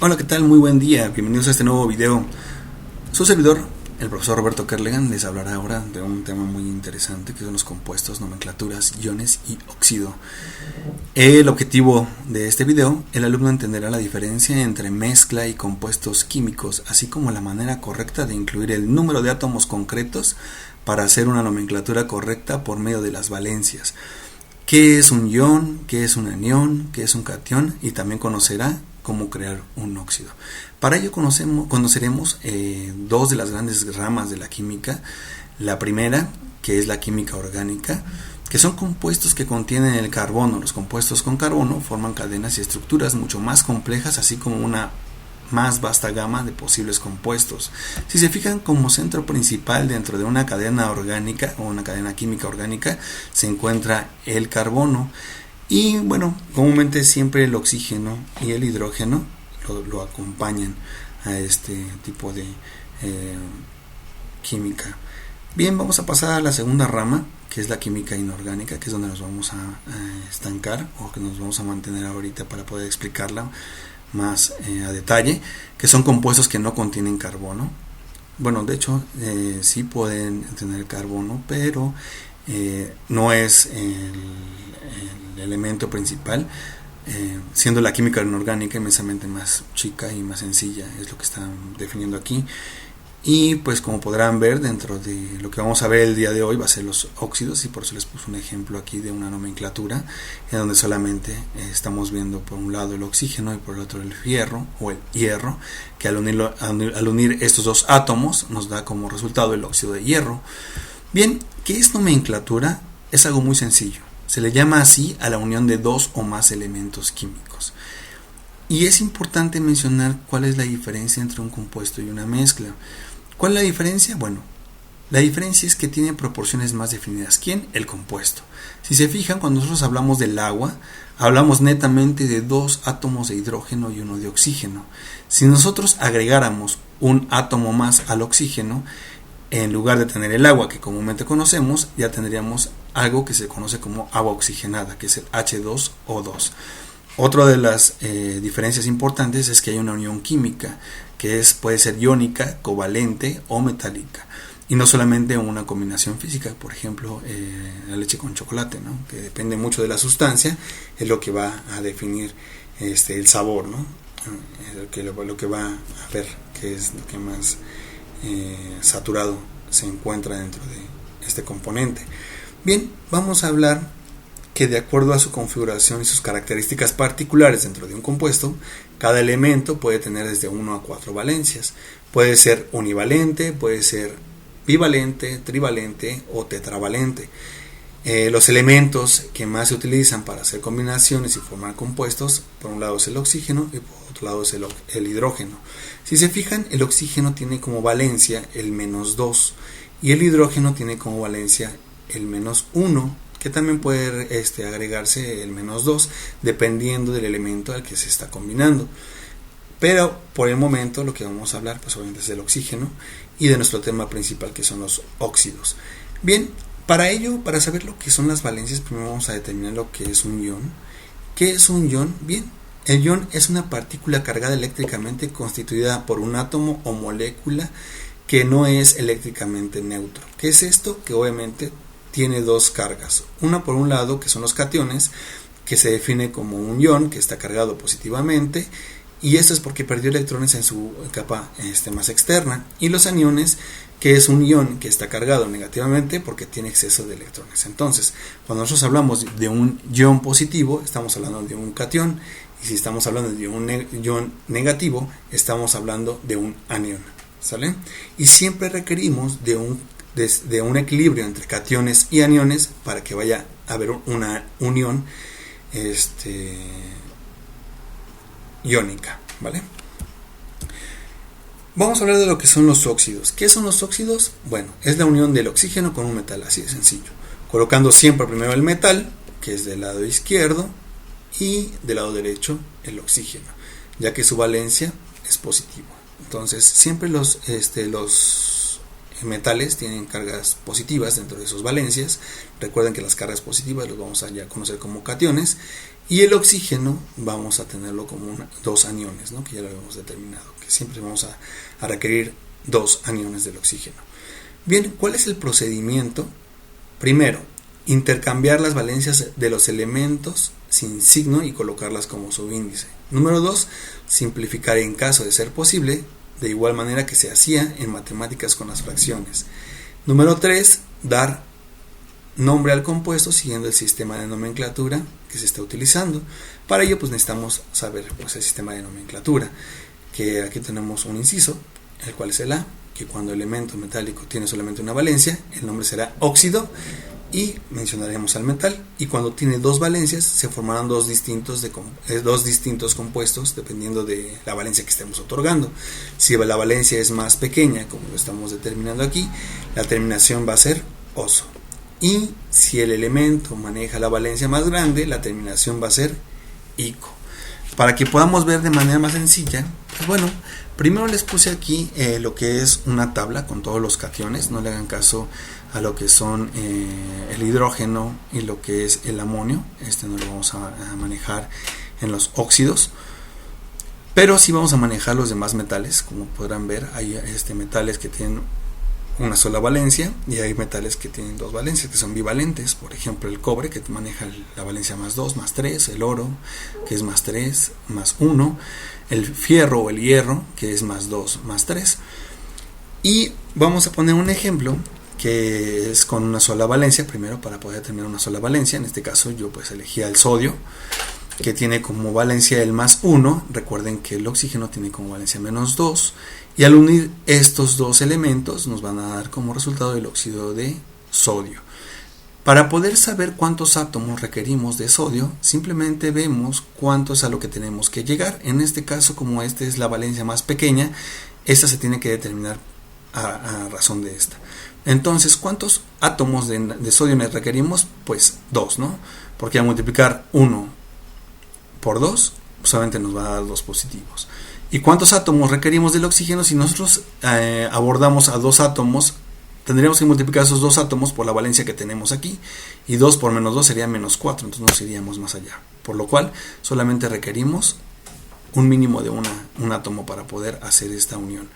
Hola, ¿qué tal? Muy buen día. Bienvenidos a este nuevo video. Su servidor, el profesor Roberto Kerlegan, les hablará ahora de un tema muy interesante que son los compuestos, nomenclaturas, iones y óxido. El objetivo de este video, el alumno entenderá la diferencia entre mezcla y compuestos químicos, así como la manera correcta de incluir el número de átomos concretos para hacer una nomenclatura correcta por medio de las valencias. ¿Qué es un ion? ¿Qué es un anión? ¿Qué es un catión? Y también conocerá cómo crear un óxido. Para ello conoceremos dos de las grandes ramas de la química. La primera, que es la química orgánica, que son compuestos que contienen el carbono. Los compuestos con carbono forman cadenas y estructuras mucho más complejas, así como una más vasta gama de posibles compuestos. Si se fijan, como centro principal dentro de una cadena orgánica o una cadena química orgánica se encuentra el carbono. Y bueno, comúnmente siempre el oxígeno y el hidrógeno lo acompañan a este tipo de química. Bien, vamos a pasar a la segunda rama, que es la química inorgánica, que es donde nos vamos a estancar o que nos vamos a mantener ahorita para poder explicarla más a detalle, que son compuestos que no contienen carbono. Bueno, de hecho sí pueden tener carbono, pero no es el elemento principal, siendo la química inorgánica inmensamente más chica y más sencilla, es lo que están definiendo aquí. Y pues como podrán ver, dentro de lo que vamos a ver el día de hoy va a ser los óxidos, y por eso les puse un ejemplo aquí de una nomenclatura en donde solamente estamos viendo por un lado el oxígeno y por el otro el fierro o el hierro, que al unir estos dos átomos nos da como resultado el óxido de hierro. Bien, ¿qué es nomenclatura? Es algo muy sencillo. Se le llama así a la unión de dos o más elementos químicos. Y es importante mencionar cuál es la diferencia entre un compuesto y una mezcla. ¿Cuál es la diferencia? Bueno, la diferencia es que tiene proporciones más definidas. ¿Quién? El compuesto. Si se fijan, cuando nosotros hablamos del agua, hablamos netamente de dos átomos de hidrógeno y uno de oxígeno. Si nosotros agregáramos un átomo más al oxígeno, en lugar de tener el agua que comúnmente conocemos, ya tendríamos algo que se conoce como agua oxigenada, que es el H2O2. Otra de las diferencias importantes es que hay una unión química, que puede ser iónica, covalente o metálica, y no solamente una combinación física. Por ejemplo, la leche con chocolate, ¿no? Que depende mucho de la sustancia, es lo que va a definir el sabor, ¿no? Lo que va a ver que es lo que más saturado se encuentra dentro de este componente. Bien, vamos a hablar que de acuerdo a su configuración y sus características particulares dentro de un compuesto, cada elemento puede tener desde 1 a 4 valencias. Puede ser univalente, puede ser bivalente, trivalente o tetravalente. Los elementos que más se utilizan para hacer combinaciones y formar compuestos, por un lado es el oxígeno y por otro lado es el hidrógeno. Si se fijan, el oxígeno tiene como valencia el -2 y el hidrógeno tiene como valencia el -1, que también puede agregarse el -2 dependiendo del elemento al que se está combinando. Pero por el momento lo que vamos a hablar pues obviamente es del oxígeno y de nuestro tema principal, que son los óxidos. Bien, para ello, para saber lo que son las valencias, primero vamos a determinar lo que es un ion. ¿Qué es un ion? Bien, el ion es una partícula cargada eléctricamente constituida por un átomo o molécula que no es eléctricamente neutro. ¿Qué es esto? Que obviamente tiene dos cargas. Una por un lado, que son los cationes, que se define como un ion que está cargado positivamente, y esto es porque perdió electrones en su capa más externa, y los aniones, que es un ion que está cargado negativamente porque tiene exceso de electrones. Entonces, cuando nosotros hablamos de un ion positivo, estamos hablando de un catión, y si estamos hablando de un ion negativo, estamos hablando de un anión, ¿sale? Y siempre requerimos de un equilibrio entre cationes y aniones para que vaya a haber una unión iónica, ¿vale? Vamos a hablar de lo que son los óxidos. ¿Qué son los óxidos? Bueno, es la unión del oxígeno con un metal, así de sencillo. Colocando siempre primero el metal, que es del lado izquierdo, y del lado derecho el oxígeno, ya que su valencia es positiva. Entonces, siempre los metales tienen cargas positivas dentro de sus valencias. Recuerden que las cargas positivas los vamos a ya conocer como cationes, y el oxígeno vamos a tenerlo como dos aniones, ¿no? Que ya lo habíamos determinado, que siempre vamos a requerir dos aniones del oxígeno. Bien, ¿cuál es el procedimiento? Primero, intercambiar las valencias de los elementos sin signo y colocarlas como subíndice. Número 2, simplificar en caso de ser posible, de igual manera que se hacía en matemáticas con las fracciones. Número 3, dar nombre al compuesto siguiendo el sistema de nomenclatura que se está utilizando. Para ello pues necesitamos saber pues el sistema de nomenclatura, que aquí tenemos un inciso, el cual es el A, que cuando el elemento metálico tiene solamente una valencia, el nombre será óxido y mencionaremos al metal, y cuando tiene dos valencias se formarán dos distintos compuestos dependiendo de la valencia que estemos otorgando. Si la valencia es más pequeña, como lo estamos determinando aquí, la terminación va a ser oso, y si el elemento maneja la valencia más grande, la terminación va a ser ico. Para que podamos ver de manera más sencilla, pues bueno, primero les puse aquí lo que es una tabla con todos los cationes. No le hagan caso a lo que son el hidrógeno y lo que es el amonio. No lo vamos a manejar en los óxidos, pero sí vamos a manejar los demás metales. Como podrán ver, hay metales que tienen una sola valencia y hay metales que tienen dos valencias, que son bivalentes. Por ejemplo, el cobre, que maneja la valencia más 2, más 3, el oro, que es más 3, más 1, el fierro o el hierro, que es más 2, más 3. Y vamos a poner un ejemplo que es con una sola valencia, primero para poder determinar una sola valencia. En este caso yo pues elegía el sodio, que tiene como valencia el más 1. Recuerden que el oxígeno tiene como valencia menos 2, y al unir estos dos elementos nos van a dar como resultado el óxido de sodio. Para poder saber cuántos átomos requerimos de sodio, simplemente vemos cuánto es a lo que tenemos que llegar. En este caso, como esta es la valencia más pequeña, esta se tiene que determinar a razón de esta. Entonces, ¿cuántos átomos de sodio requerimos? Pues 2, ¿no? Porque al multiplicar 1 por 2, solamente nos va a dar 2 positivos. ¿Y cuántos átomos requerimos del oxígeno? Si nosotros abordamos a 2 átomos, tendríamos que multiplicar esos 2 átomos por la valencia que tenemos aquí, y 2 por menos 2 sería menos 4, entonces nos iríamos más allá. Por lo cual, solamente requerimos un mínimo de un átomo para poder hacer esta unión.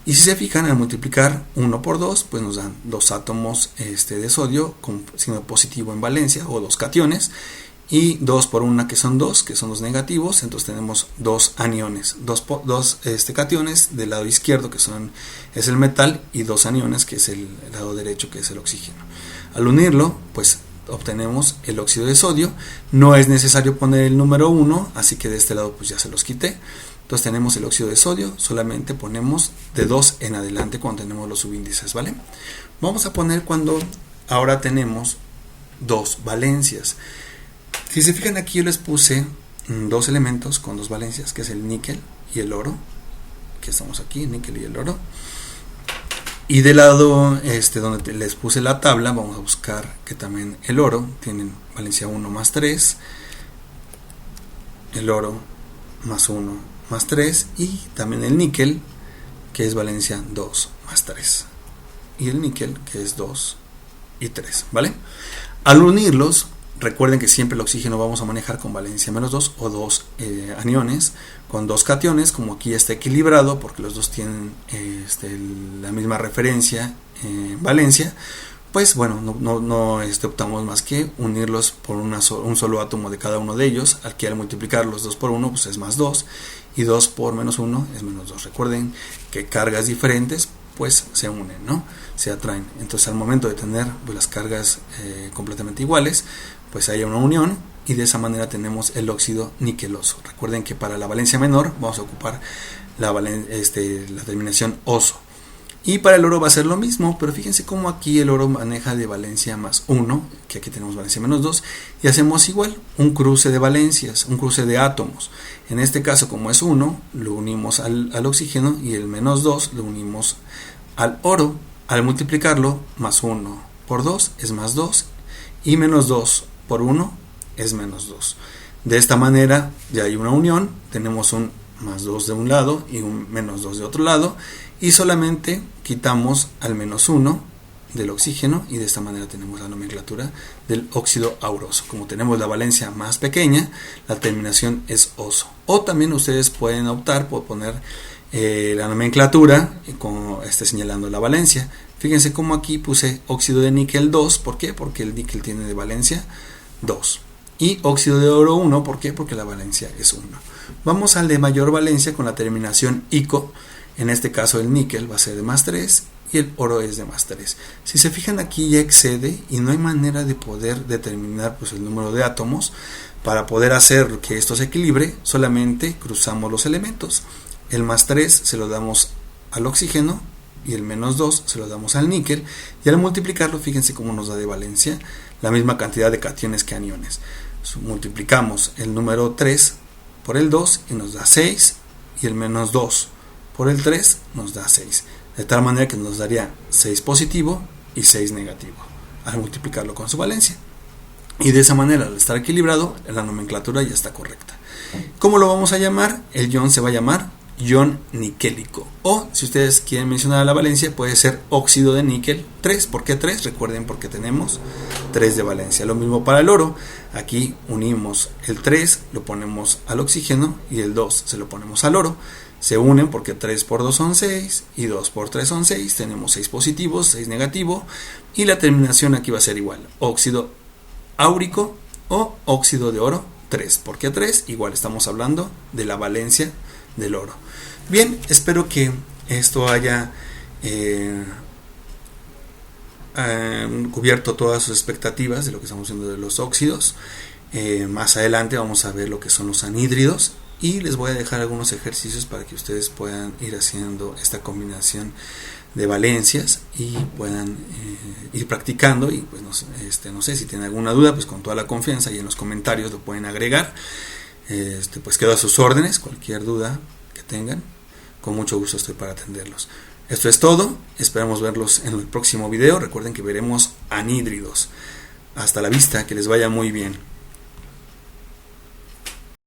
Y si se fijan, al multiplicar 1 por 2, pues nos dan 2 átomos de sodio con signo positivo en valencia, o 2 cationes, y 2 por 1 que son 2 negativos. Entonces tenemos 2 aniones, 2 cationes del lado izquierdo, que es el metal, y 2 aniones, que es el lado derecho, que es el oxígeno. Al unirlo, pues obtenemos el óxido de sodio. No es necesario poner el número 1, así que de este lado pues ya se los quité. Entonces tenemos el óxido de sodio, solamente ponemos de 2 en adelante cuando tenemos los subíndices, ¿vale? Vamos a poner cuando ahora tenemos 2 valencias. Si se fijan, aquí yo les puse 2 elementos con 2 valencias, que es el níquel y el oro, que estamos aquí, el níquel y el oro. Y del lado donde les puse la tabla, vamos a buscar que también el oro tiene valencia 1 más 3, el oro más 1 más 3, y también el níquel, que es valencia 2 más 3, y el níquel, que es 2 y 3, ¿vale? Al unirlos, recuerden que siempre el oxígeno vamos a manejar con valencia menos 2 o 2 aniones con 2 cationes. Como aquí está equilibrado porque los dos tienen la misma referencia en valencia, pues bueno, no optamos más que unirlos por un solo átomo de cada uno de ellos. Aquí al multiplicar los 2 por 1 pues es más 2, y 2 por menos 1 es menos 2. Recuerden que cargas diferentes pues se unen, ¿no? Se atraen. Entonces al momento de tener pues, las cargas completamente iguales, pues hay una unión, y de esa manera tenemos el óxido niqueloso. Recuerden que para la valencia menor vamos a ocupar la terminación oso. Y para el oro va a ser lo mismo, pero fíjense cómo aquí el oro maneja de valencia más 1, que aquí tenemos valencia menos 2, y hacemos igual, un cruce de valencias, un cruce de átomos. En este caso, como es 1, lo unimos al oxígeno, y el menos 2 lo unimos al oro. Al multiplicarlo, más 1 por 2 es más 2, y menos 2 por 1 es menos 2. De esta manera ya hay una unión, tenemos un más 2 de un lado y un menos 2 de otro lado, y solamente quitamos al menos 1 del oxígeno, y de esta manera tenemos la nomenclatura del óxido auroso. Como tenemos la valencia más pequeña, la terminación es oso. O también ustedes pueden optar por poner la nomenclatura señalando la valencia. Fíjense cómo aquí puse óxido de níquel 2, ¿por qué? Porque el níquel tiene de valencia 2. Y óxido de oro 1, ¿por qué? Porque la valencia es 1. Vamos al de mayor valencia con la terminación ico. En este caso el níquel va a ser de más 3 y el oro es de más 3. Si se fijan, aquí ya excede y no hay manera de poder determinar pues el número de átomos. Para poder hacer que esto se equilibre, solamente cruzamos los elementos. El más 3 se lo damos al oxígeno y el menos 2 se lo damos al níquel, y al multiplicarlo, fíjense cómo nos da de valencia la misma cantidad de cationes que aniones. Multiplicamos el número 3 por el 2 y nos da 6, y el menos 2 por el 3 nos da 6, de tal manera que nos daría 6 positivo y 6 negativo al multiplicarlo con su valencia. Y de esa manera, al estar equilibrado, la nomenclatura ya está correcta. ¿Cómo lo vamos a llamar? El ion se va a llamar ion niquélico, o si ustedes quieren mencionar la valencia, puede ser óxido de níquel 3. ¿Por qué 3? Recuerden, porque tenemos 3 de valencia. Lo mismo para el oro. Aquí unimos el 3, lo ponemos al oxígeno, y el 2 se lo ponemos al oro. Se unen porque 3 por 2 son 6 y 2 por 3 son 6. Tenemos 6 positivos, 6 negativo, y la terminación aquí va a ser igual: óxido áurico o óxido de oro 3. ¿Por qué 3? Igual estamos hablando de la valencia del oro. Bien, espero que esto haya cubierto todas sus expectativas de lo que estamos viendo de los óxidos. Más adelante vamos a ver lo que son los anhídridos, y les voy a dejar algunos ejercicios para que ustedes puedan ir haciendo esta combinación de valencias y puedan ir practicando. Y pues no sé si tienen alguna duda, pues con toda la confianza, y en los comentarios lo pueden agregar. Pues quedo a sus órdenes. Cualquier duda que tengan, con mucho gusto estoy para atenderlos. Esto es todo, esperamos verlos en el próximo video. Recuerden que veremos anhídridos. Hasta la vista, que les vaya muy bien.